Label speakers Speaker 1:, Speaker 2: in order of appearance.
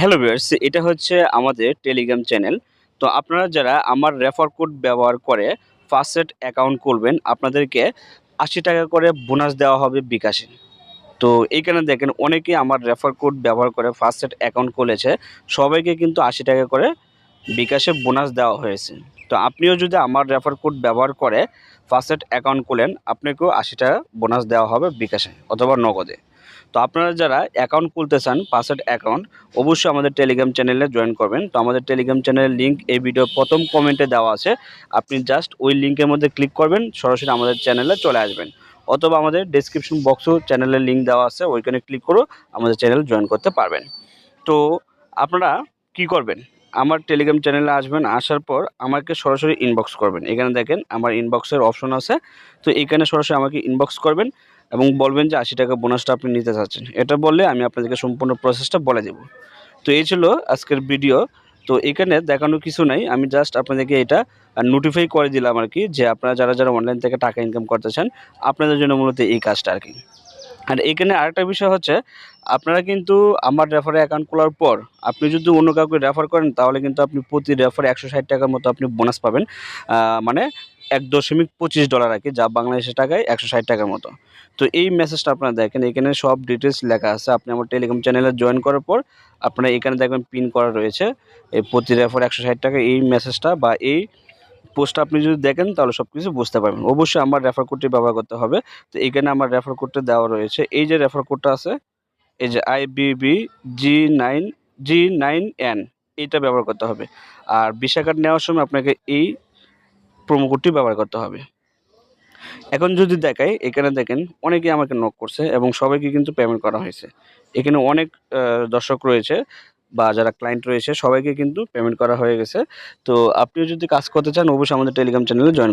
Speaker 1: Hello viewers, এটা হচ্ছে আমাদের টেলিগ্রাম চ্যানেল। তো আপনারা যারা আমার রেফার কোড ব্যবহার করে ফাস্ট্রেট অ্যাকাউন্ট খুলবেন, আপনাদেরকে ৳৮০ করে বোনাস দেওয়া হবে বিকাশে। তো এইখানে দেখেন অনেকেই আমার রেফার কোড ব্যবহার করে ফাস্ট্রেট অ্যাকাউন্ট খুলেছে। সবাইকে কিন্তু ৳৮০ করে বিকাশে বোনাস দেওয়া হয়েছে। তো আপনিও যদি আমার রেফার কোড ব্যবহার করে ফাস্ট্রেট অ্যাকাউন্ট খোলেন, আপনাকেও ৳৮০ বোনাস দেওয়া হবে বিকাশে অথবা নগদে। তো আপনারা যারা অ্যাকাউন্ট খুলতে চান ফাস্ট্রেট অ্যাকাউন্ট, অবশ্যই আমাদের টেলিগ্রাম চ্যানেলে জয়েন করবেন। তো আমাদের টেলিগ্রাম চ্যানেলের লিঙ্ক এই ভিডিওর প্রথম কমেন্টে দেওয়া আছে। আপনি জাস্ট ওই লিঙ্কের মধ্যে ক্লিক করবেন, সরাসরি আমাদের চ্যানেলে চলে আসবেন। অথবা আমাদের ডেসক্রিপশন বক্সেও চ্যানেলের লিঙ্ক দেওয়া আছে, ওইখানে ক্লিক করেও আমাদের চ্যানেল জয়েন করতে পারবেন। তো আপনারা কি করবেন? আমার টেলিগ্রাম চ্যানেলে আসবেন, আসার পর আমাকে সরাসরি ইনবক্স করবেন। এখানে দেখেন আমার ইনবক্সের অপশন আছে। তো এখানে সরাসরি আমাকে ইনবক্স করবেন এবং বলবেন যে ৳৮০ বোনাসটা আপনি নিতে চাচ্ছেন। এটা বললে আমি আপনাদেরকে সম্পূর্ণ প্রসেসটা বলে দেব। তো এই ছিল আজকের ভিডিও। তো এখানে দেখানোর কিছু নাই। আমি জাস্ট আপনাদেরকে এটা নোটিফাই করে দিলাম আরকি যে আপনারা যারা অনলাইন থেকে টাকা ইনকাম করতে চান, আপনাদের জন্য মূলত এই কাজটা আরকি। আর এখানে আরেকটা বিষয় হচ্ছে, আপনারা কিন্তু আমার রেফারে অ্যাকাউন্ট খোলার পর আপনি যদি অন্য কাউকে রেফার করেন, তাহলে কিন্তু আপনি প্রতি রেফারে ৳১৬০ মতো আপনি বোনাস পাবেন। মানে $১.25 আরকি, যা বাংলাদেশী টাকায় ৳১৬০ মতো। তো এই মেসেজটা আপনারা দেখেন, এখানে সব ডিটেইলস লেখা আছে। আপনি আমার টেলিগ্রাম চ্যানেলে জয়েন করার পর আপনারা এখানে দেখবেন পিন করা রয়েছে। এই প্রতি রেফারে ৳১৬০, এই মেসেজটা বা এই পোস্টটা আপনি যদি দেখেন তাহলে সবকিছু বুঝতে পারবেন। অবশ্যই আমার রেফার কোডটি ব্যবহার করতে হবে। তো এইখানে আমার রেফার কোডটা দেওয়া রয়েছে। এই যে রেফার কোডটা আছে, এই যে IBBG9 G9N, এইটা ব্যবহার করতে হবে। আর ভিসা কার্ড নেওয়ার সময় আপনাকে এই প্রোমো কোডটি ব্যবহার করতে হবে। এখন যদি দেখাই, এখানে দেখেন অনেকেই আমাকে নক করছে এবং সবাইকে কিন্তু পেমেন্ট করা হয়েছে। এখানে অনেক দর্শক রয়েছে বা যারা ক্লায়েন্ট রয়েছে, সবাইকে কিন্তু পেমেন্ট করা হয়ে গেছে। তো আপনিও যদি কাজ করতে চান, অবশ্যই আমাদের টেলিগ্রাম চ্যানেলে জয়েন